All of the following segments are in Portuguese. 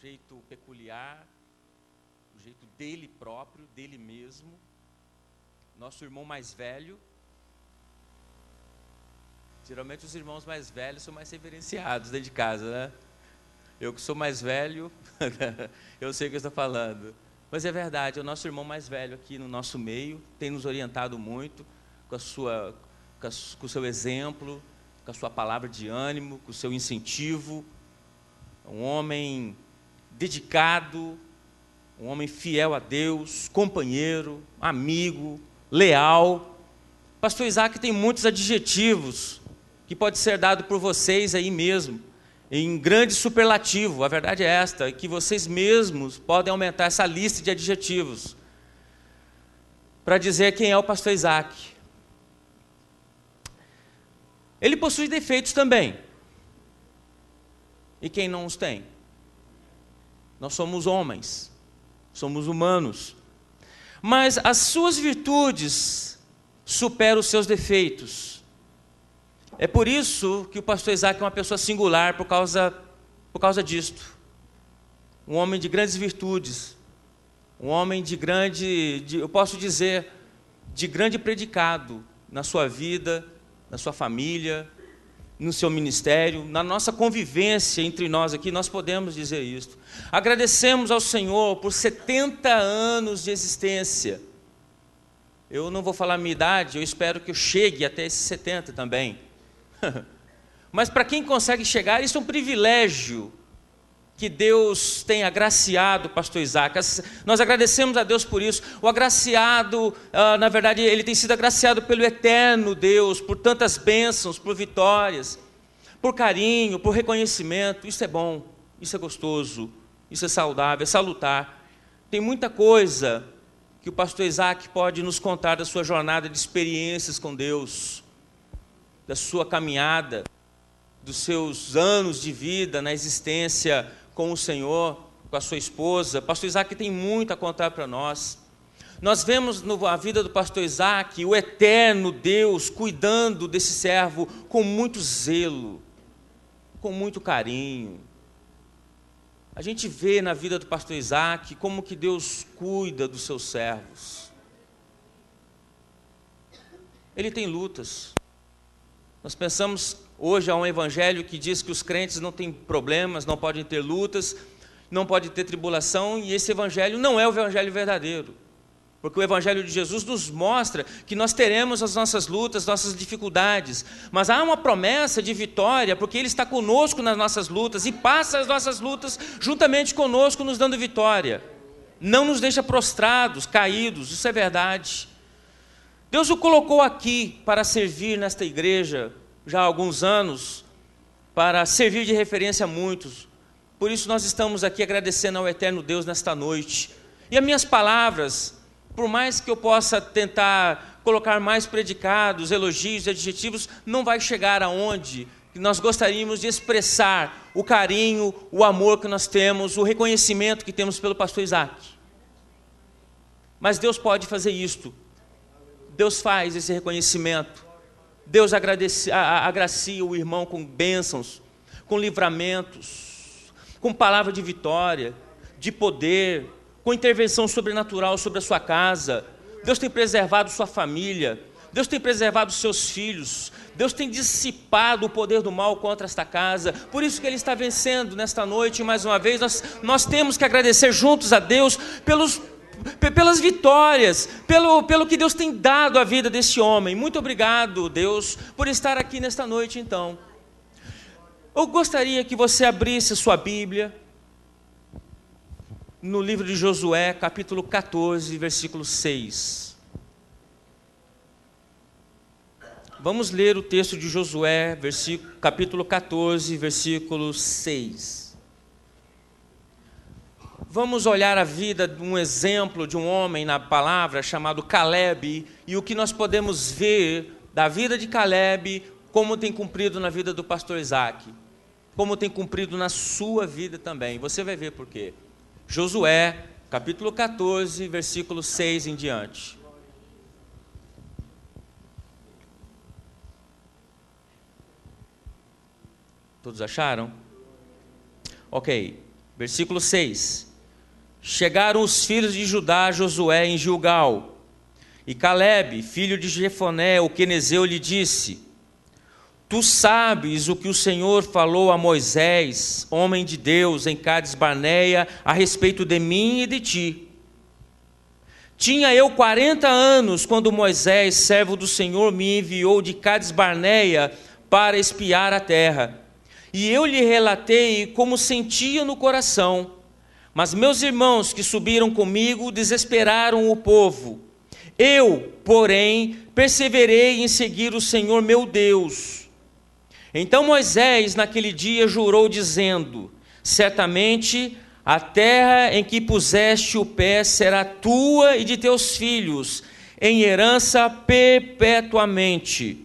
jeito peculiar, o jeito dele próprio, dele mesmo. Nosso irmão mais velho. Geralmente os irmãos mais velhos são mais reverenciados dentro de casa, né? Eu que sou mais velho, eu sei o que eu estou falando. Mas é verdade, é o nosso irmão mais velho aqui no nosso meio, tem nos orientado muito com o seu exemplo, com a sua palavra de ânimo, com o seu incentivo. Um homem dedicado, um homem fiel a Deus, companheiro, amigo, leal. Pastor Isaac tem muitos adjetivos que pode ser dado por vocês aí mesmo, em grande superlativo. A verdade é esta, que vocês mesmos podem aumentar essa lista de adjetivos para dizer quem é o pastor Isaac. Ele possui defeitos também. E quem não os tem? Nós somos homens, somos humanos. Mas as suas virtudes superam os seus defeitos. É por isso que o pastor Isaac é uma pessoa singular, por causa disto. Um homem de grandes virtudes, um homem eu posso dizer, de grande predicado na sua vida, na sua família, no seu ministério, na nossa convivência entre nós aqui, nós podemos dizer isto. Agradecemos ao Senhor por 70 anos de existência. Eu não vou falar a minha idade, eu espero que eu chegue até esses 70 também. Mas para quem consegue chegar, isso é um privilégio que Deus tem agraciado o pastor Isaac. Nós agradecemos a Deus por isso. O agraciado, na verdade, ele tem sido agraciado pelo eterno Deus, por tantas bênçãos, por vitórias, por carinho, por reconhecimento. Isso é bom, isso é gostoso, isso é saudável, é salutar. Tem muita coisa que o pastor Isaac pode nos contar da sua jornada de experiências com Deus, da sua caminhada, dos seus anos de vida na existência com o Senhor, com a sua esposa. Pastor Isaac tem muito a contar para nós. Nós vemos na vida do pastor Isaac o eterno Deus cuidando desse servo com muito zelo, com muito carinho. A gente vê na vida do pastor Isaac como que Deus cuida dos seus servos. Ele tem lutas. Nós pensamos, hoje há um evangelho que diz que os crentes não têm problemas, não podem ter lutas, não podem ter tribulação, e esse evangelho não é o evangelho verdadeiro. Porque o evangelho de Jesus nos mostra que nós teremos as nossas lutas, nossas dificuldades, mas há uma promessa de vitória, porque Ele está conosco nas nossas lutas, e passa as nossas lutas juntamente conosco, nos dando vitória. Não nos deixa prostrados, caídos, isso é verdade. Deus o colocou aqui para servir nesta igreja, já há alguns anos, para servir de referência a muitos. Por isso nós estamos aqui agradecendo ao eterno Deus nesta noite. E as minhas palavras, por mais que eu possa tentar colocar mais predicados, elogios, adjetivos, não vai chegar aonde nós gostaríamos de expressar o carinho, o amor que nós temos, o reconhecimento que temos pelo pastor Isaac. Mas Deus pode fazer isto. Deus faz esse reconhecimento. Deus agracia o irmão com bênçãos, com livramentos, com palavra de vitória, de poder, com intervenção sobrenatural sobre a sua casa. Deus tem preservado sua família. Deus tem preservado seus filhos. Deus tem dissipado o poder do mal contra esta casa. Por isso que Ele está vencendo nesta noite. Mais uma vez, nós temos que agradecer juntos a Deus pelas vitórias, pelo que Deus tem dado à vida desse homem. Muito obrigado, Deus, por estar aqui nesta noite, então. Eu gostaria que você abrisse sua Bíblia no livro de Josué, capítulo 14, versículo 6. Vamos ler o texto de Josué, capítulo 14, versículo 6. Vamos olhar a vida de um exemplo de um homem na palavra chamado Caleb, e o que nós podemos ver da vida de Caleb, como tem cumprido na vida do pastor Isaac, como tem cumprido na sua vida também. Você vai ver por quê. Josué, capítulo 14, versículo 6 em diante. Todos acharam? Ok. Versículo 6. Chegaram os filhos de Judá a Josué em Gilgal, e Calebe, filho de Jefoné, o quenezeu, lhe disse: Tu sabes o que o Senhor falou a Moisés, homem de Deus, em Cades Barneia, a respeito de mim e de ti. Tinha eu 40 anos quando Moisés, servo do Senhor, me enviou de Cades Barneia para espiar a terra. E eu lhe relatei como sentia no coração. Mas meus irmãos que subiram comigo desesperaram o povo. Eu, porém, perseverei em seguir o Senhor meu Deus. Então Moisés naquele dia jurou dizendo: certamente a terra em que puseste o pé será tua e de teus filhos, em herança perpetuamente.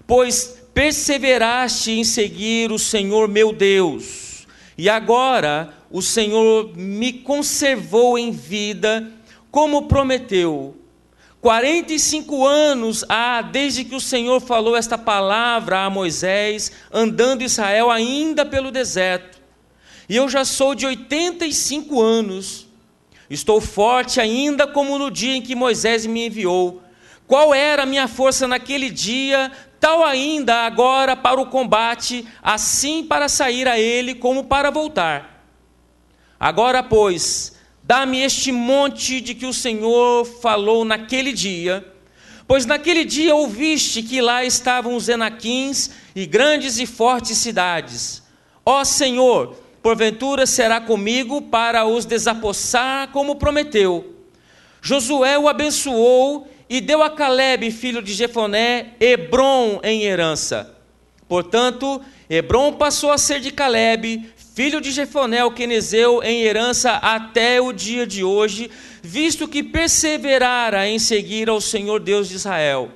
Pois perseveraste em seguir o Senhor meu Deus, e agora o Senhor me conservou em vida, como prometeu. 45 anos há desde que o Senhor falou esta palavra a Moisés, andando Israel ainda pelo deserto. E eu já sou de 85 anos, estou forte ainda como no dia em que Moisés me enviou. Qual era a minha força naquele dia, tal ainda agora para o combate, assim para sair a ele como para voltar. Agora, pois, dá-me este monte de que o Senhor falou naquele dia, pois naquele dia ouviste que lá estavam os Enaquins e grandes e fortes cidades. Ó Senhor, porventura será comigo para os desapossar como prometeu. Josué o abençoou e deu a Calebe, filho de Jefoné, Hebrom em herança. Portanto, Hebrom passou a ser de Calebe, filho de Jefoné, o quenezeu, em herança até o dia de hoje, visto que perseverara em seguir ao Senhor Deus de Israel.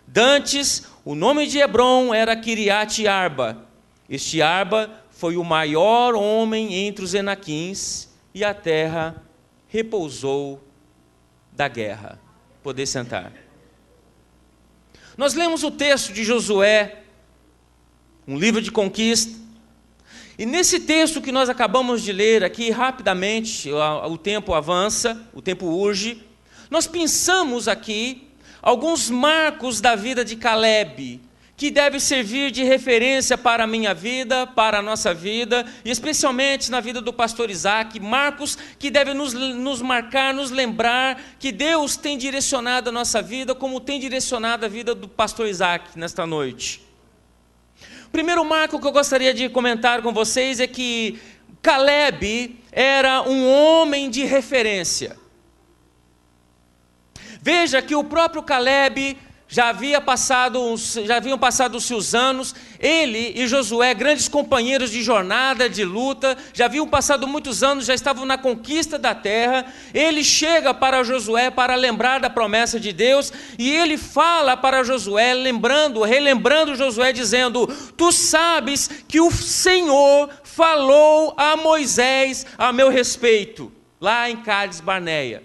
Dantes, o nome de Hebrom era Quiriate Arba. Este Arba foi o maior homem entre os Enaquins, e a terra repousou da guerra. Poder sentar. Nós lemos o texto de Josué, um livro de conquista, e nesse texto que nós acabamos de ler aqui, rapidamente, o tempo avança, o tempo urge, nós pensamos aqui alguns marcos da vida de Calebe, que deve servir de referência para a minha vida, para a nossa vida, e especialmente na vida do pastor Isaac, marcos que devem nos marcar, nos lembrar que Deus tem direcionado a nossa vida, como tem direcionado a vida do pastor Isaac nesta noite. O primeiro marco que eu gostaria de comentar com vocês é que Calebe era um homem de referência. Veja que o próprio Calebe já haviam passado-se os anos, ele e Josué, grandes companheiros de jornada, de luta, já haviam passado muitos anos, já estavam na conquista da terra. Ele chega para Josué para lembrar da promessa de Deus, e ele fala para Josué, relembrando Josué, dizendo: tu sabes que o Senhor falou a Moisés a meu respeito, lá em Cades Barneia.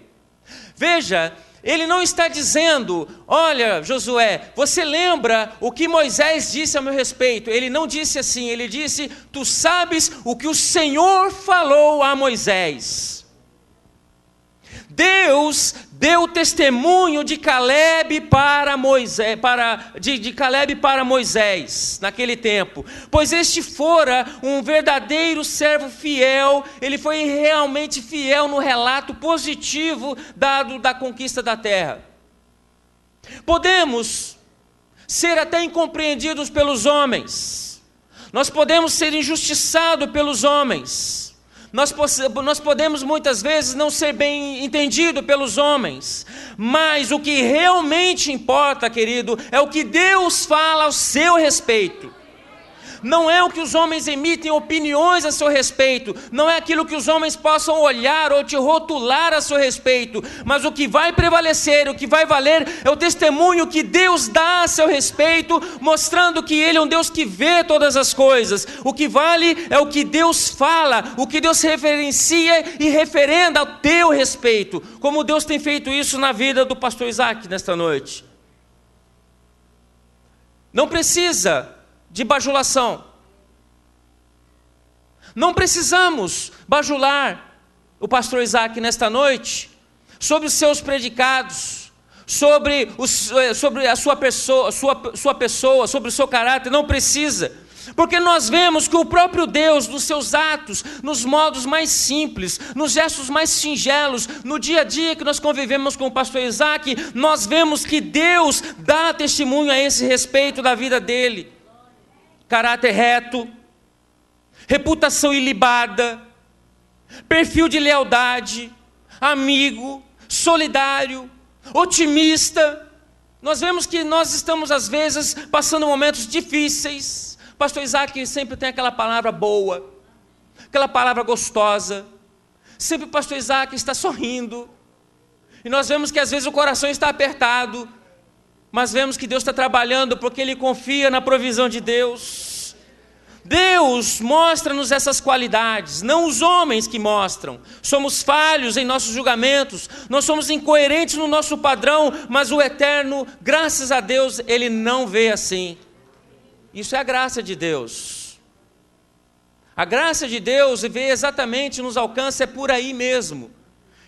Veja, ele não está dizendo: olha, Josué, você lembra o que Moisés disse a meu respeito? Ele não disse assim, ele disse: tu sabes o que o Senhor falou a Moisés. Deus deu testemunho de Calebe para Moisés, de Calebe para Moisés naquele tempo, pois este fora um verdadeiro servo fiel. Ele foi realmente fiel no relato positivo dado da conquista da terra. Podemos ser até incompreendidos pelos homens, nós podemos ser injustiçados pelos homens, nós podemos muitas vezes não ser bem entendido pelos homens, mas o que realmente importa, querido, é o que Deus fala ao seu respeito. Não é o que os homens emitem opiniões a seu respeito, não é aquilo que os homens possam olhar ou te rotular a seu respeito, mas o que vai prevalecer, o que vai valer é o testemunho que Deus dá a seu respeito, mostrando que Ele é um Deus que vê todas as coisas. O que vale é o que Deus fala, o que Deus referencia e referenda ao teu respeito, como Deus tem feito isso na vida do pastor Isaac nesta noite. Não precisa de bajulação. Não precisamos bajular o pastor Isaac nesta noite sobre os seus predicados, sobre a sua pessoa, sobre o seu caráter. Não precisa, porque nós vemos que o próprio Deus, nos seus atos, nos modos mais simples, nos gestos mais singelos, no dia a dia que nós convivemos com o pastor Isaac, nós vemos que Deus dá testemunho a esse respeito da vida dele. Caráter reto, reputação ilibada, perfil de lealdade, amigo, solidário, otimista. Nós vemos que nós estamos às vezes passando momentos difíceis. Pastor Isaac sempre tem aquela palavra boa, aquela palavra gostosa. Sempre o pastor Isaac está sorrindo. E nós vemos que às vezes o coração está apertado, mas vemos que Deus está trabalhando porque ele confia na provisão de Deus. Deus mostra-nos essas qualidades, não os homens que mostram. Somos falhos em nossos julgamentos, nós somos incoerentes no nosso padrão, mas o Eterno, graças a Deus, Ele não vê assim. Isso é a graça de Deus. A graça de Deus vê exatamente, nos alcança, é por aí mesmo,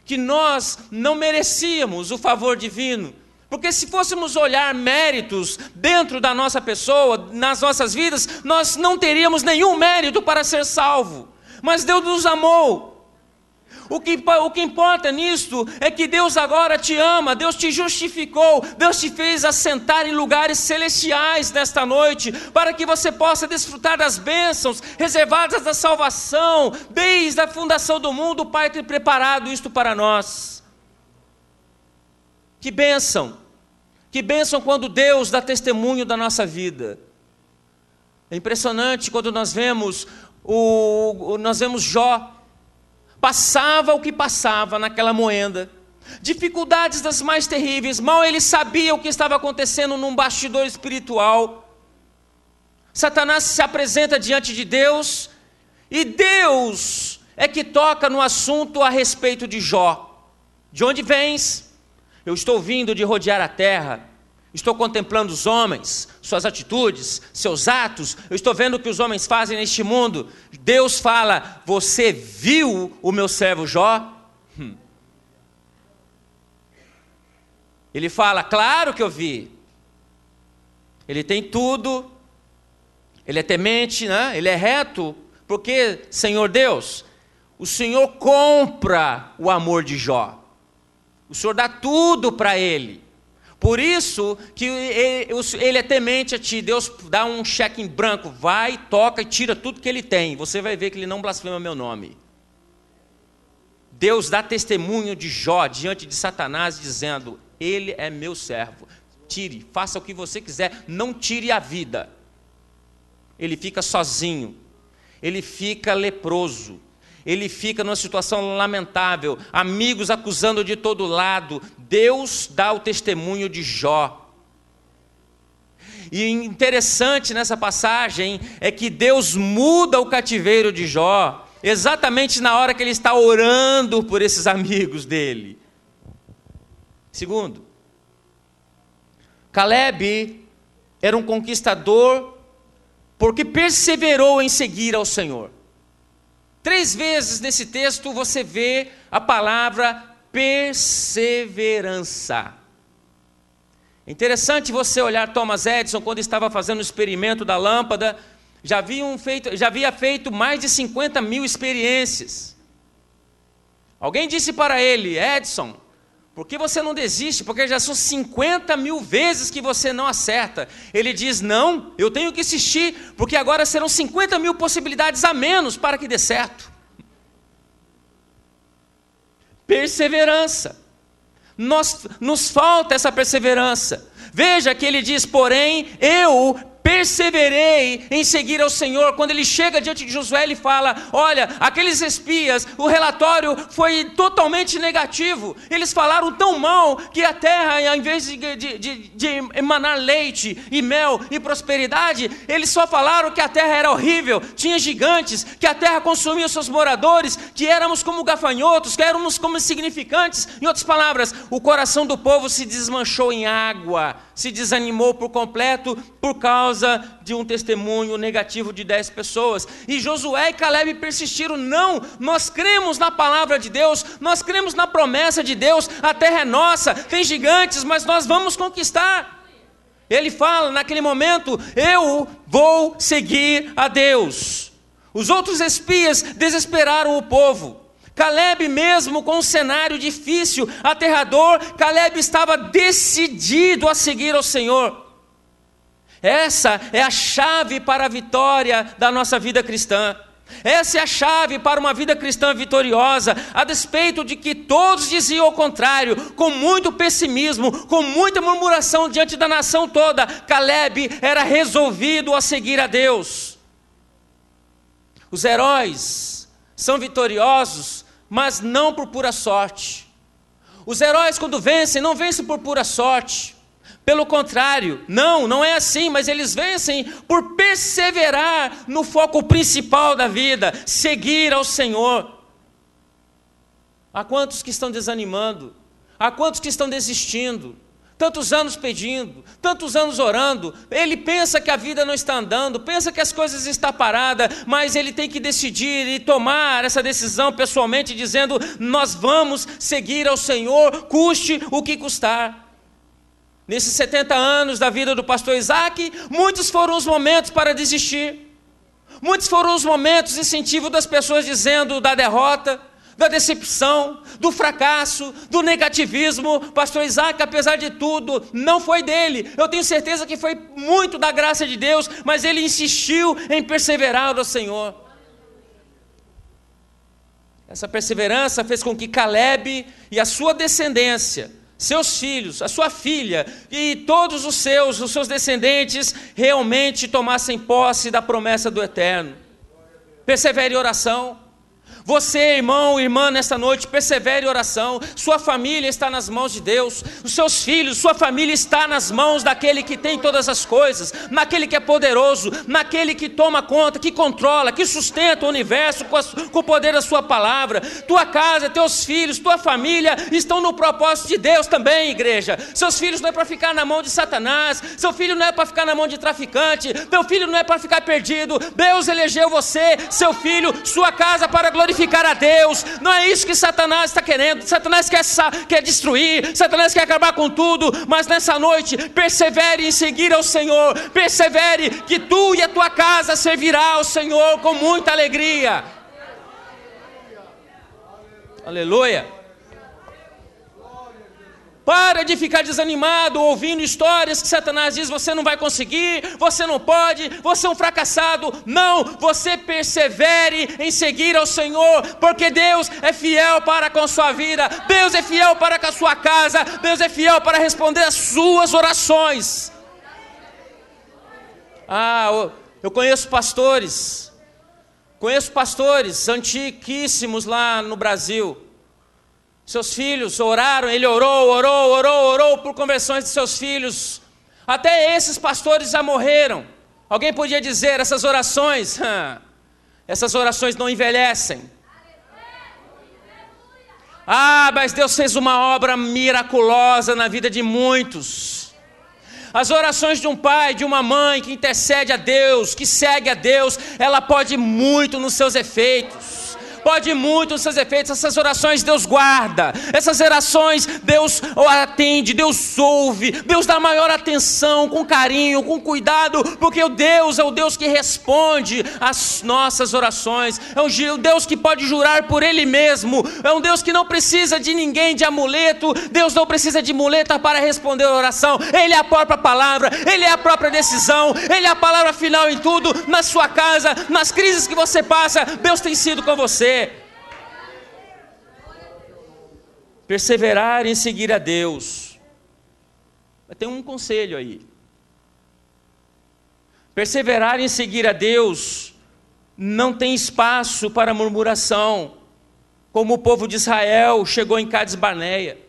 que nós não merecíamos o favor divino. Porque se fôssemos olhar méritos dentro da nossa pessoa, nas nossas vidas, nós não teríamos nenhum mérito para ser salvo. Mas Deus nos amou. O que importa nisto é que Deus agora te ama, Deus te justificou, Deus te fez assentar em lugares celestiais nesta noite, para que você possa desfrutar das bênçãos reservadas da salvação. Desde a fundação do mundo, o Pai tem preparado isto para nós. Que bênção! Que bênção quando Deus dá testemunho da nossa vida. É impressionante quando nós vemos Jó. Passava o que passava naquela moenda. Dificuldades das mais terríveis. Mal ele sabia o que estava acontecendo num bastidor espiritual. Satanás se apresenta diante de Deus. E Deus é que toca no assunto a respeito de Jó. De onde vens? Eu estou vindo de rodear a terra, estou contemplando os homens, suas atitudes, seus atos, eu estou vendo o que os homens fazem neste mundo. Deus fala, você viu o meu servo Jó? Ele fala, claro que eu vi. Ele tem tudo, ele é temente, né? Ele é reto, porque, Senhor Deus, o Senhor compra o amor de Jó. O Senhor dá tudo para ele. Por isso que ele é temente a ti. Deus dá um cheque em branco. Vai, toca e tira tudo que ele tem. Você vai ver que ele não blasfema meu nome. Deus dá testemunho de Jó diante de Satanás, dizendo, ele é meu servo. Tire, faça o que você quiser. Não tire a vida. Ele fica sozinho. Ele fica leproso. Ele fica numa situação lamentável, amigos acusando de todo lado. Deus dá o testemunho de Jó. E interessante nessa passagem é que Deus muda o cativeiro de Jó, exatamente na hora que ele está orando por esses amigos dele. Segundo, Caleb era um conquistador porque perseverou em seguir ao Senhor. 3 vezes nesse texto você vê a palavra perseverança. É interessante você olhar Thomas Edison quando estava fazendo o experimento da lâmpada. Já havia feito mais de 50 mil experiências. Alguém disse para ele, Edison, por que você não desiste? Porque já são 50 mil vezes que você não acerta. Ele diz, não, eu tenho que insistir, porque agora serão 50 mil possibilidades a menos para que dê certo. Perseverança. Nos falta essa perseverança. Veja que ele diz, porém, eu perseverei em seguir ao Senhor. Quando ele chega diante de Josué, ele fala, olha, aqueles espias, o relatório foi totalmente negativo. Eles falaram tão mal que a terra, ao invés de emanar leite e mel e prosperidade, eles só falaram que a terra era horrível, tinha gigantes, que a terra consumia os seus moradores, que éramos como gafanhotos, que éramos como insignificantes. Em outras palavras, o coração do povo se desmanchou em água. se desanimou por completo por causa de um testemunho negativo de 10 pessoas. E Josué e Caleb persistiram: não, nós cremos na palavra de Deus, nós cremos na promessa de Deus, a terra é nossa, tem gigantes, mas nós vamos conquistar. Ele fala naquele momento: eu vou seguir a Deus. Os outros espias desesperaram o povo. Caleb, mesmo com um cenário difícil, aterrador, Caleb estava decidido a seguir ao Senhor. Essa é a chave para a vitória da nossa vida cristã. Essa é a chave para uma vida cristã vitoriosa, a despeito de que todos diziam ao contrário, com muito pessimismo, com muita murmuração diante da nação toda. Caleb era resolvido a seguir a Deus. Os heróis são vitoriosos, mas não por pura sorte. Os heróis, quando vencem, não vencem por pura sorte. Pelo contrário, não é assim, mas eles vencem por perseverar no foco principal da vida, seguir ao Senhor. Há quantos que estão desanimando? Há quantos que estão desistindo? Tantos anos pedindo, tantos anos orando, ele pensa que a vida não está andando, pensa que as coisas estão paradas, mas ele tem que decidir e tomar essa decisão pessoalmente, dizendo: nós vamos seguir ao Senhor, custe o que custar. Nesses 70 anos da vida do pastor Isaac, muitos foram os momentos para desistir, muitos foram os momentos incentivo das pessoas dizendo da derrota, da decepção, do fracasso, do negativismo. Pastor Isaac, apesar de tudo, não foi dele. Eu tenho certeza que foi muito da graça de Deus, mas ele insistiu em perseverar ao Senhor. Essa perseverança fez com que Caleb e a sua descendência, seus filhos, a sua filha e todos os seus descendentes realmente tomassem posse da promessa do Eterno. Persevere em oração. Você, irmão, irmã, nesta noite, persevere em oração. Sua família está nas mãos de Deus. Os seus filhos, sua família está nas mãos daquele que tem todas as coisas, naquele que é poderoso, naquele que toma conta, que controla, que sustenta o universo com o poder da sua palavra. Tua casa, teus filhos, tua família estão no propósito de Deus também, igreja. Seus filhos não é para ficar na mão de Satanás, seu filho não é para ficar na mão de traficante, teu filho não é para ficar perdido. Deus elegeu você, seu filho, sua casa para glorificar a Deus. Não é isso que Satanás está querendo. Satanás quer destruir, Satanás quer acabar com tudo, mas nessa noite, persevere em seguir ao Senhor, persevere que tu e a tua casa servirá ao Senhor com muita alegria. Aleluia. Para de ficar desanimado, ouvindo histórias que Satanás diz: você não vai conseguir, você não pode, você é um fracassado. Não, você persevere em seguir ao Senhor, porque Deus é fiel para com a sua vida, Deus é fiel para com a sua casa, Deus é fiel para responder às suas orações. Eu conheço pastores antiquíssimos lá no Brasil. Seus filhos oraram, ele orou por conversões de seus filhos. Até esses pastores já morreram. Alguém podia dizer: essas orações não envelhecem. Mas Deus fez uma obra miraculosa na vida de muitos. As orações de um pai, de uma mãe que intercede a Deus, que segue a Deus, ela pode muito nos seus efeitos. Pode muito nos seus efeitos. Essas orações Deus guarda, essas orações Deus atende, Deus ouve, Deus dá maior atenção, com carinho, com cuidado, porque o Deus é o Deus que responde às nossas orações, é o Deus que pode jurar por Ele mesmo, é um Deus que não precisa de ninguém, de amuleto. Deus não precisa de muleta para responder a oração, Ele é a própria palavra, Ele é a própria decisão, Ele é a palavra final em tudo, na sua casa, nas crises que você passa, Deus tem sido com você. Perseverar em seguir a Deus. Tem um conselho aí. Perseverar em seguir a Deus não tem espaço para murmuração, como o povo de Israel chegou em Cades Barneia.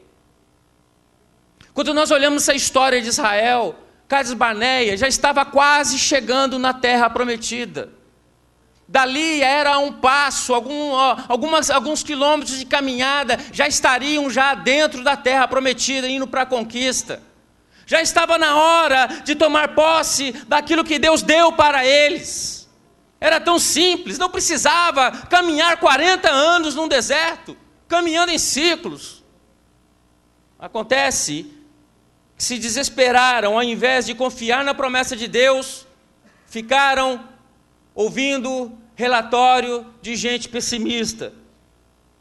Quando nós olhamos essa história de Israel, Cades Barneia já estava quase chegando na terra prometida. Dali era um passo, alguns quilômetros de caminhada, já estariam dentro da terra prometida, indo para a conquista. Já estava na hora de tomar posse daquilo que Deus deu para eles. Era tão simples, não precisava caminhar 40 anos num deserto, caminhando em ciclos. Acontece que se desesperaram, ao invés de confiar na promessa de Deus, ficaram ouvindo relatório de gente pessimista.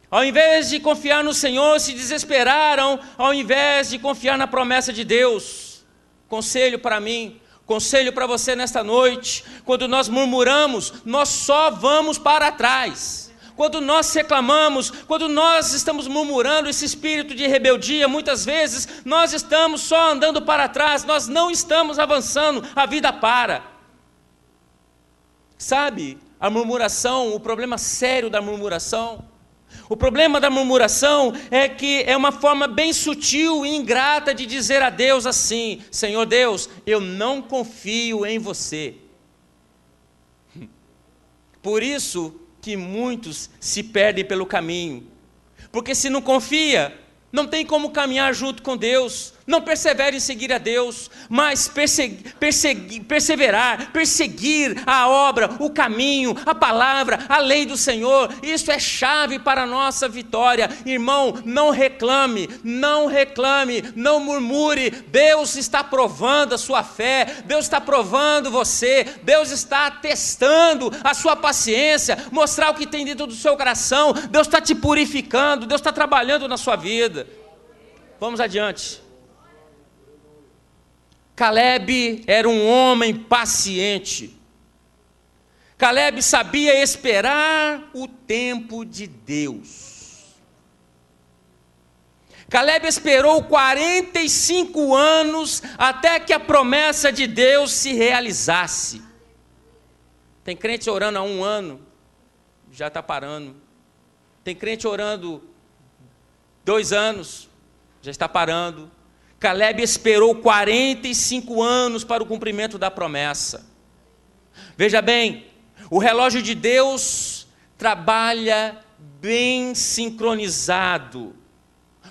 Ao invés de confiar no Senhor, se desesperaram, ao invés de confiar na promessa de Deus. Conselho para mim, conselho para você nesta noite: quando nós murmuramos, nós só vamos para trás. Quando nós reclamamos, quando nós estamos murmurando, esse espírito de rebeldia, muitas vezes nós estamos só andando para trás, nós não estamos avançando, a vida para. Sabe, a murmuração, o problema sério da murmuração, o problema da murmuração é que é uma forma bem sutil e ingrata de dizer a Deus assim: Senhor Deus, eu não confio em você. Por isso que muitos se perdem pelo caminho, porque se não confia, não tem como caminhar junto com Deus, não persevera em seguir a Deus, mas perseverar, perseguir a obra, o caminho, a palavra, a lei do Senhor, isso é chave para a nossa vitória. Irmão, não reclame, não murmure. Deus está provando a sua fé, Deus está provando você, Deus está testando a sua paciência, mostrar o que tem dentro do seu coração. Deus está te purificando, Deus está trabalhando na sua vida. Vamos adiante. Caleb era um homem paciente. Caleb sabia esperar o tempo de Deus. Caleb esperou 45 anos até que a promessa de Deus se realizasse. Tem crente orando há 1 ano, já está parando. Tem crente orando 2 anos, já está parando. Caleb esperou 45 anos para o cumprimento da promessa. Veja bem, o relógio de Deus trabalha bem sincronizado.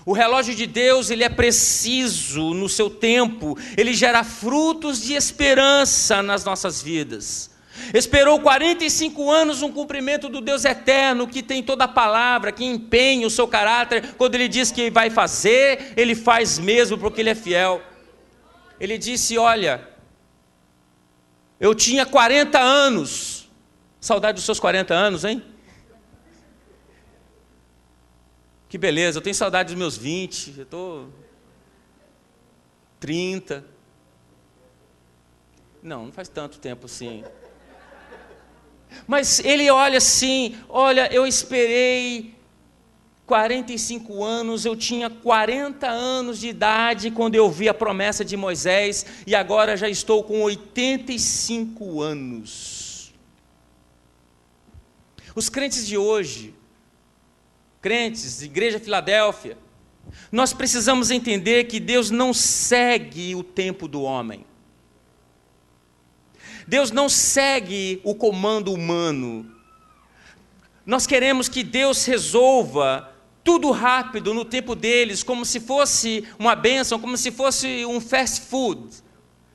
O relógio de Deus, ele é preciso no seu tempo, ele gera frutos de esperança nas nossas vidas. Esperou 45 anos no cumprimento do Deus eterno, que tem toda a palavra, que empenha o seu caráter. Quando ele diz que vai fazer, ele faz mesmo, porque ele é fiel. Ele disse: olha, eu tinha 40 anos, saudade dos seus 40 anos, hein? Que beleza, eu tenho saudade dos meus 20, eu estou 30. Não faz tanto tempo assim. Mas ele olha assim: olha, eu esperei 45 anos, eu tinha 40 anos de idade quando eu vi a promessa de Moisés, e agora já estou com 85 anos. Os crentes de hoje, crentes de Igreja Filadélfia, nós precisamos entender que Deus não segue o tempo do homem. Deus não segue o comando humano. Nós queremos que Deus resolva tudo rápido no tempo deles, como se fosse uma bênção, como se fosse um fast food,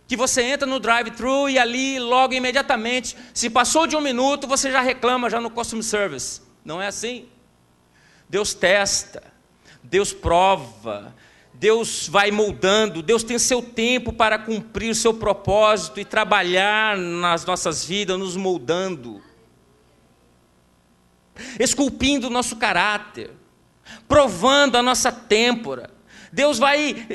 que você entra no drive-thru e ali logo imediatamente, se passou de 1 minuto, você já reclama já no customer service. Não é assim. Deus testa, Deus prova, Deus vai moldando, Deus tem seu tempo para cumprir o seu propósito e trabalhar nas nossas vidas, nos moldando, esculpindo o nosso caráter, provando a nossa têmpora. Deus vai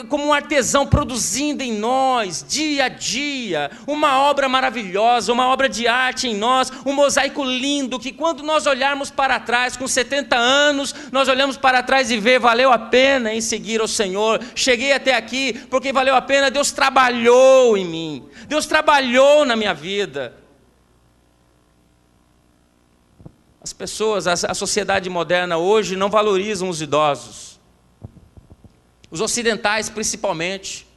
como um artesão produzindo em nós, dia a dia, uma obra maravilhosa, uma obra de arte em nós, um mosaico lindo, que quando nós olharmos para trás, com 70 anos, nós olhamos para trás e vê, valeu a pena em seguir ao Senhor, cheguei até aqui, porque valeu a pena, Deus trabalhou em mim, Deus trabalhou na minha vida. As pessoas, a sociedade moderna hoje não valorizam os idosos. Os ocidentais, principalmente.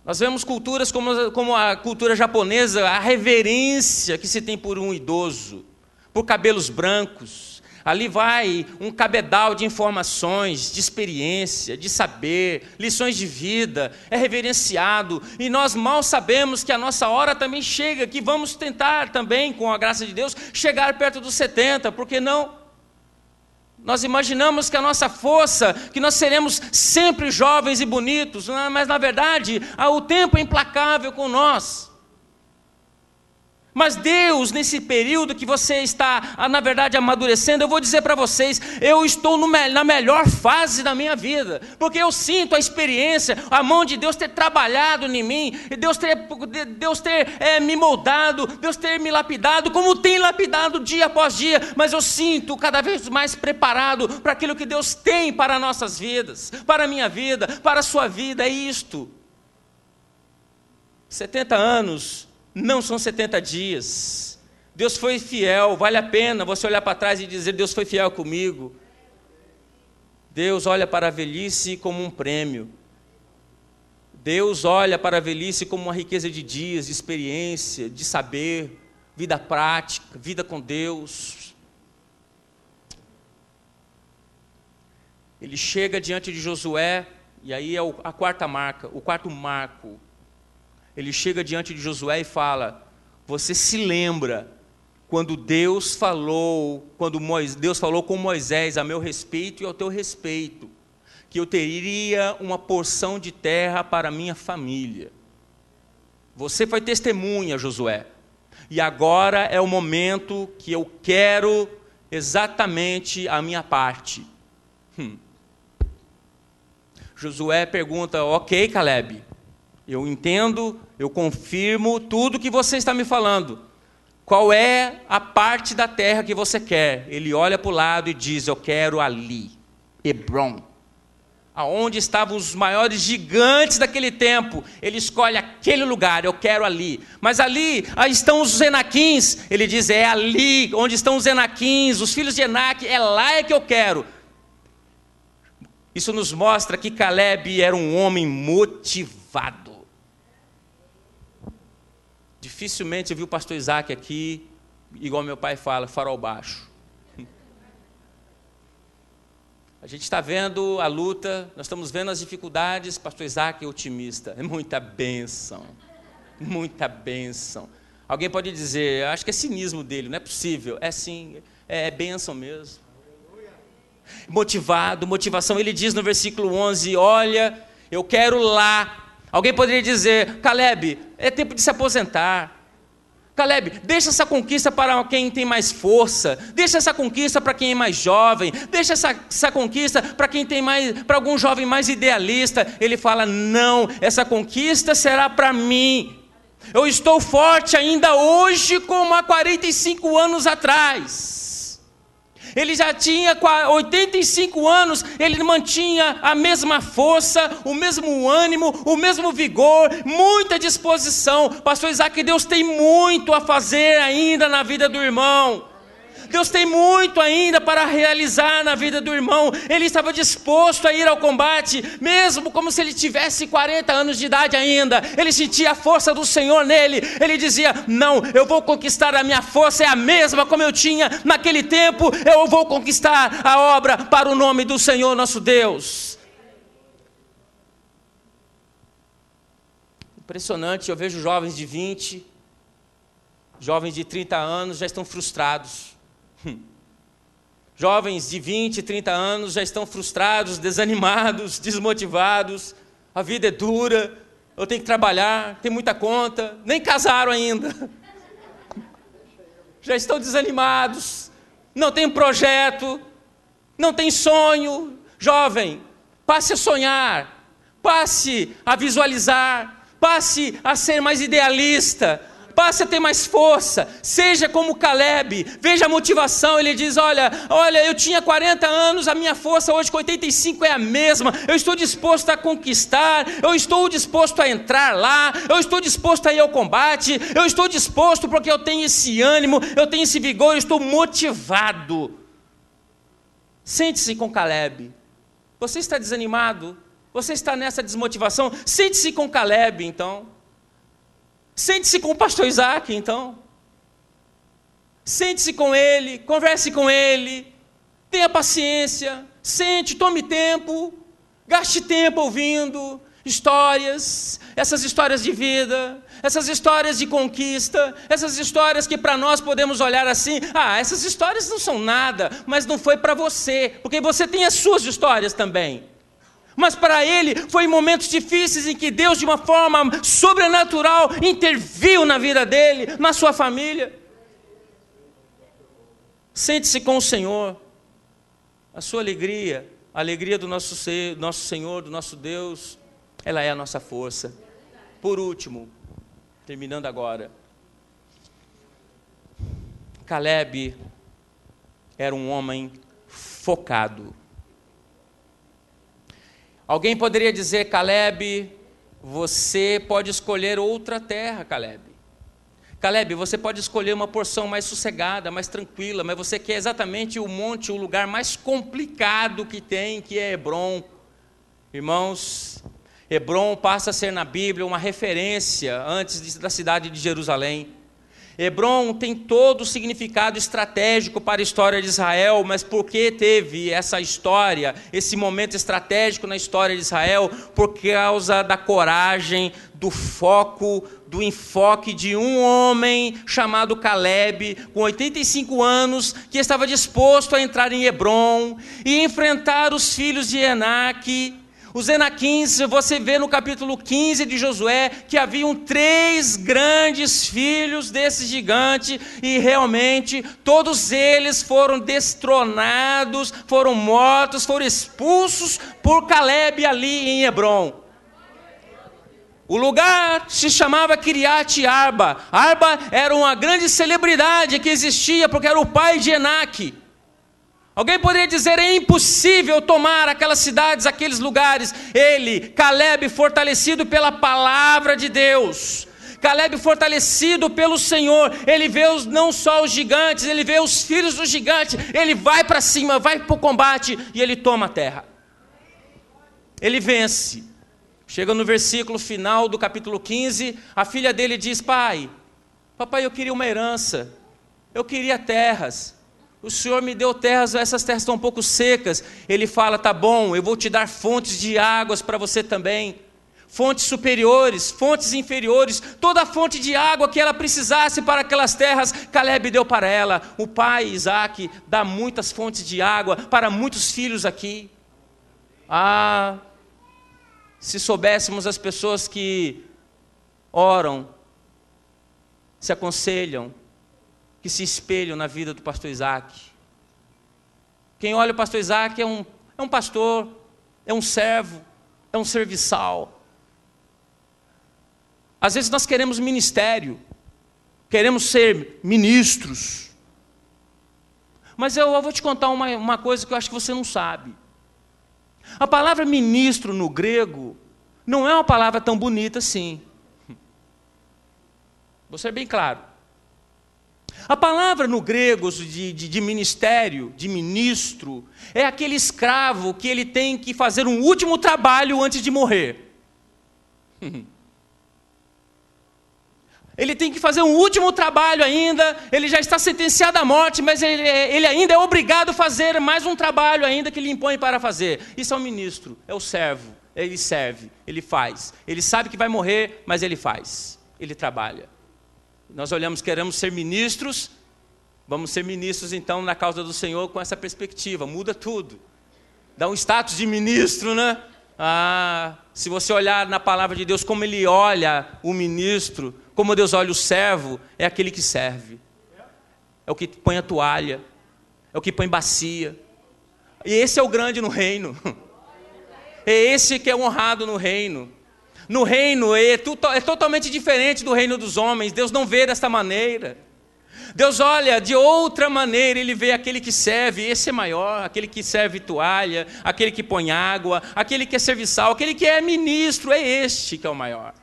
Nós vemos culturas como a cultura japonesa, a reverência que se tem por um idoso, por cabelos brancos, Ali vai um cabedal de informações, de experiência, de saber, lições de vida, é reverenciado, e nós mal sabemos que a nossa hora também chega, que vamos tentar também, com a graça de Deus, chegar perto dos 70, por que não? Nós imaginamos que a nossa força, que nós seremos sempre jovens e bonitos, mas na verdade, o tempo é implacável com nós. Mas Deus, nesse período que você está, na verdade, amadurecendo, eu vou dizer para vocês, eu estou na melhor fase da minha vida, porque eu sinto a experiência, a mão de Deus ter trabalhado em mim, Deus ter me moldado, Deus ter me lapidado, como tem lapidado dia após dia, mas eu sinto cada vez mais preparado para aquilo que Deus tem para nossas vidas, para a minha vida, para a sua vida, é isto. 70 anos... não são 70 dias. Deus foi fiel, vale a pena você olhar para trás e dizer, Deus foi fiel comigo. Deus olha para a velhice como um prêmio. Deus olha para a velhice como uma riqueza de dias, de experiência, de saber, vida prática, vida com Deus. Ele chega diante de Josué, e aí é a quarta marca, o quarto marco. Ele chega diante de Josué e fala, você se lembra quando Deus falou com Moisés a meu respeito e ao teu respeito, que eu teria uma porção de terra para a minha família. Você foi testemunha, Josué, e agora é o momento que eu quero exatamente a minha parte. Josué pergunta, ok, Caleb, eu entendo, eu confirmo tudo que você está me falando. Qual é a parte da terra que você quer? Ele olha para o lado e diz, eu quero ali, Hebrom. Aonde estavam os maiores gigantes daquele tempo. Ele escolhe aquele lugar, eu quero ali. Mas ali estão os Enaquins. Ele diz, é ali onde estão os Enaquins, os filhos de Enaque, é lá que eu quero. Isso nos mostra que Caleb era um homem motivado. Dificilmente eu vi o pastor Isaac aqui, igual meu pai fala, farol baixo. A gente está vendo a luta, nós estamos vendo as dificuldades, pastor Isaac é otimista, é muita bênção, muita bênção. Alguém pode dizer, acho que é cinismo dele, não é possível. É sim, é bênção mesmo. Motivado, motivação, ele diz no versículo 11, olha, eu quero lá. Alguém poderia dizer, Caleb, é tempo de se aposentar. Caleb, deixa essa conquista para quem tem mais força, deixa essa conquista para quem é mais jovem, deixa essa conquista para quem tem mais, para algum jovem mais idealista. Ele fala, não, essa conquista será para mim. Eu estou forte ainda hoje como há 45 anos atrás. Ele já tinha 85 anos, ele mantinha a mesma força, o mesmo ânimo, o mesmo vigor, muita disposição. Pastor Isaac, Deus tem muito a fazer ainda na vida do irmão. Deus tem muito ainda para realizar na vida do irmão. Ele estava disposto a ir ao combate, mesmo como se ele tivesse 40 anos de idade ainda. Ele sentia a força do Senhor nele. Ele dizia, não, eu vou conquistar, a minha força é a mesma como eu tinha naquele tempo. Eu vou conquistar a obra para o nome do Senhor nosso Deus. Impressionante, eu vejo jovens de 20, jovens de 30 anos já estão frustrados. Jovens de 20, 30 anos já estão frustrados, desanimados, desmotivados. A vida é dura, eu tenho que trabalhar, tem muita conta, nem casaram ainda. Já estão desanimados, não tem projeto, não tem sonho. Jovem, passe a sonhar, passe a visualizar, passe a ser mais idealista, passe a ter mais força, seja como Caleb, veja a motivação. Ele diz, olha, eu tinha 40 anos, a minha força hoje com 85 é a mesma, eu estou disposto a conquistar, eu estou disposto a entrar lá, eu estou disposto a ir ao combate, eu estou disposto porque eu tenho esse ânimo, eu tenho esse vigor, eu estou motivado. Sente-se com Caleb. Você está desanimado? Você está nessa desmotivação? Sente-se com Caleb, então. Sente-se com o pastor Isaac, então. Sente-se com ele, converse com ele, Tenha paciência, sente, tome tempo, gaste tempo ouvindo histórias, essas histórias de vida, essas histórias de conquista, essas histórias que para nós podemos olhar assim, essas histórias não são nada, mas não foi para você, porque você tem as suas histórias também. Mas para ele foi em momentos difíceis em que Deus, de uma forma sobrenatural, interviu na vida dele, na sua família. Sente-se com o Senhor. A sua alegria, a alegria do nosso Senhor, do nosso Deus, ela é a nossa força. Por último, terminando agora, Caleb era um homem focado. Alguém poderia dizer: Caleb, você pode escolher outra terra, Caleb. Caleb, você pode escolher uma porção mais sossegada, mais tranquila, mas você quer exatamente o monte, o lugar mais complicado que tem, que é Hebrom. Irmãos, Hebrom passa a ser na Bíblia uma referência antes da cidade de Jerusalém. Hebrom tem todo o significado estratégico para a história de Israel, mas por que teve essa história, esse momento estratégico na história de Israel? Por causa da coragem, do foco, do enfoque de um homem chamado Caleb, com 85 anos, que estava disposto a entrar em Hebrom e enfrentar os filhos de Enaque. Os Enaquins, você vê no capítulo 15 de Josué, que haviam 3 grandes filhos desse gigante, e realmente todos eles foram destronados, foram mortos, foram expulsos por Caleb ali em Hebrom. O lugar se chamava Kiriat Arba. Arba era uma grande celebridade que existia, porque era o pai de Enaque. Alguém poderia dizer: é impossível tomar aquelas cidades, aqueles lugares. Ele, Caleb, fortalecido pela palavra de Deus, Caleb fortalecido pelo Senhor, ele vê não só os gigantes, ele vê os filhos do gigante, ele vai para cima, vai para o combate e ele toma a terra. Ele vence. Chega no versículo final do capítulo 15, a filha dele diz: papai, eu queria uma herança, eu queria terras. O Senhor me deu terras, essas terras estão um pouco secas. Ele fala: tá bom, eu vou te dar fontes de águas para você também. Fontes superiores, fontes inferiores, toda a fonte de água que ela precisasse para aquelas terras, Caleb deu para ela. O pai, Isaac, dá muitas fontes de água para muitos filhos aqui. Se soubéssemos as pessoas que oram, se aconselham, que se espelham na vida do pastor Isaac. Quem olha o pastor Isaac é um pastor, é um servo, é um serviçal. Às vezes nós queremos ministério, queremos ser ministros. Mas eu vou te contar uma coisa que eu acho que você não sabe. A palavra ministro no grego não é uma palavra tão bonita assim. Vou ser bem claro. A palavra no grego de ministério, de ministro, é aquele escravo que ele tem que fazer um último trabalho antes de morrer. Ele tem que fazer um último trabalho ainda, ele já está sentenciado à morte, mas ele ainda é obrigado a fazer mais um trabalho ainda que lhe impõe para fazer. Isso é o ministro, é o servo, ele serve, ele faz. Ele sabe que vai morrer, mas ele faz, ele trabalha. Nós olhamos, queremos ser ministros, vamos ser ministros então na causa do Senhor com essa perspectiva, muda tudo. Dá um status de ministro, né? Se você olhar na palavra de Deus como ele olha o ministro, como Deus olha o servo, é aquele que serve. É o que põe a toalha, é o que põe bacia. E esse é o grande no reino. É esse que é honrado no reino. No reino é totalmente diferente do reino dos homens. Deus não vê desta maneira. Deus olha de outra maneira, ele vê aquele que serve, esse é maior, aquele que serve toalha, aquele que põe água, aquele que é serviçal, aquele que é ministro, é este que é o maior.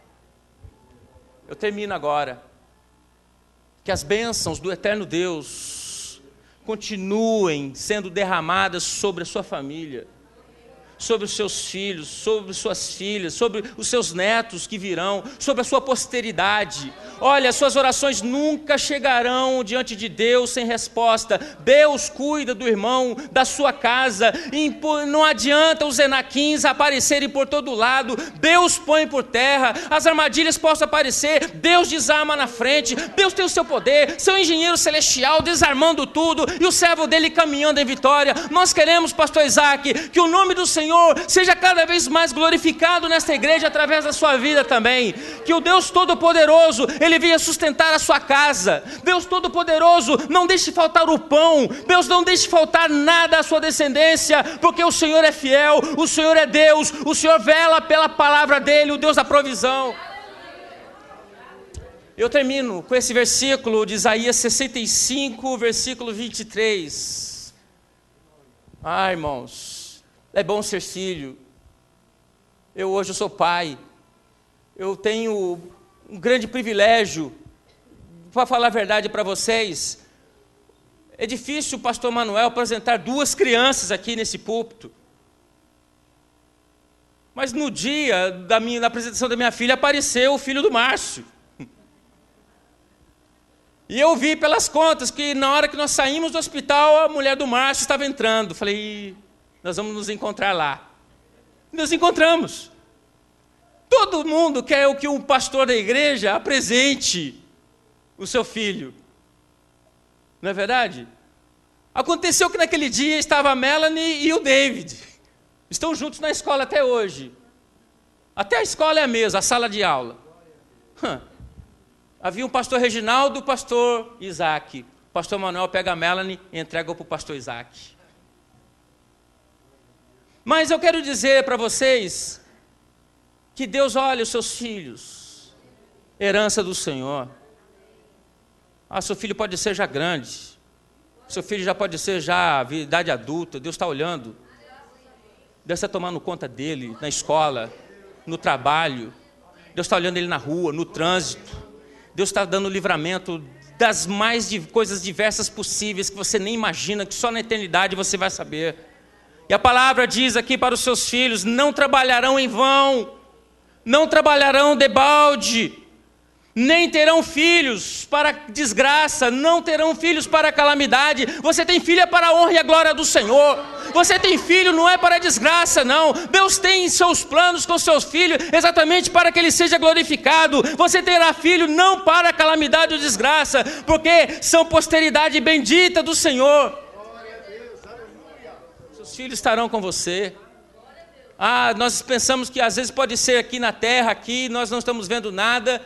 Eu termino agora. Que as bênçãos do eterno Deus continuem sendo derramadas sobre a sua família, sobre os seus filhos, sobre suas filhas, sobre os seus netos que virão, sobre a sua posteridade. Olha, suas orações nunca chegarão diante de Deus sem resposta. Deus cuida do irmão, da sua casa. Não adianta os enaquins aparecerem por todo lado. Deus põe por terra, as armadilhas possam aparecer, Deus desarma na frente. Deus tem o seu poder, seu engenheiro celestial desarmando tudo e o servo dele caminhando em vitória. Nós queremos, pastor Isaac, que o nome do Senhor seja cada vez mais glorificado nesta igreja através da sua vida também. Que o Deus Todo-Poderoso, Ele venha sustentar a sua casa. Deus Todo-Poderoso, não deixe faltar o pão. Deus, não deixe faltar nada à sua descendência, porque o Senhor é fiel, o Senhor é Deus, o Senhor vela pela palavra dEle, o Deus da provisão. Eu termino com esse versículo de Isaías 65, versículo 23. Irmãos, é bom ser filho. Hoje eu sou pai. Eu tenho um grande privilégio, para falar a verdade para vocês. É difícil o pastor Manuel apresentar 2 crianças aqui nesse púlpito. Mas no dia da apresentação da minha filha, apareceu o filho do Márcio. E eu vi pelas contas que na hora que nós saímos do hospital, a mulher do Márcio estava entrando. Falei, nós vamos nos encontrar lá. E nos encontramos. Todo mundo quer que um pastor da igreja apresente o seu filho. Não é verdade? Aconteceu que naquele dia estava a Melanie e o David. Estão juntos na escola até hoje. Até a escola é a mesma, a sala de aula. Havia um pastor Reginaldo e o pastor Isaac. O pastor Manuel pega a Melanie e entrega para o pastor Isaac. Mas eu quero dizer para vocês que Deus olha os seus filhos, herança do Senhor. Seu filho pode ser já grande, seu filho já pode ser já idade adulta, Deus está olhando. Deus está tomando conta dele, na escola, no trabalho. Deus está olhando ele na rua, no trânsito. Deus está dando livramento das coisas diversas possíveis que você nem imagina, que só na eternidade você vai saber. E a palavra diz aqui para os seus filhos: não trabalharão em vão, não trabalharão debalde, nem terão filhos para desgraça, não terão filhos para calamidade. Você tem filho é para a honra e a glória do Senhor. Você tem filho não é para desgraça, não. Deus tem seus planos com seus filhos exatamente para que ele seja glorificado. Você terá filho não para a calamidade ou desgraça, porque são posteridade bendita do Senhor. Seus filhos estarão com você. Nós pensamos que às vezes pode ser aqui na terra, aqui nós não estamos vendo nada.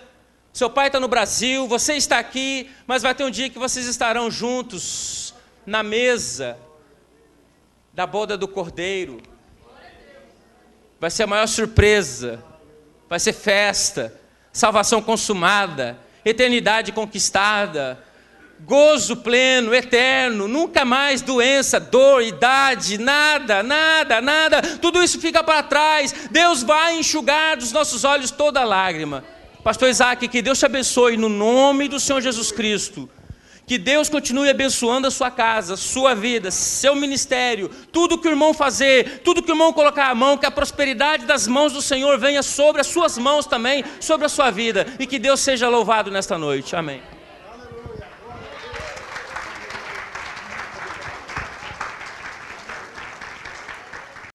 Seu pai está no Brasil, você está aqui, mas vai ter um dia que vocês estarão juntos na mesa da boda do Cordeiro. Vai ser a maior surpresa, vai ser festa, salvação consumada, eternidade conquistada, gozo pleno, eterno, nunca mais doença, dor, idade, nada, tudo isso fica para trás. Deus vai enxugar dos nossos olhos toda lágrima. Pastor Isaac, que Deus te abençoe no nome do Senhor Jesus Cristo. Que Deus continue abençoando a sua casa, sua vida, seu ministério, tudo que o irmão fazer, tudo que o irmão colocar a mão, que a prosperidade das mãos do Senhor venha sobre as suas mãos também, sobre a sua vida. E que Deus seja louvado nesta noite. Amém.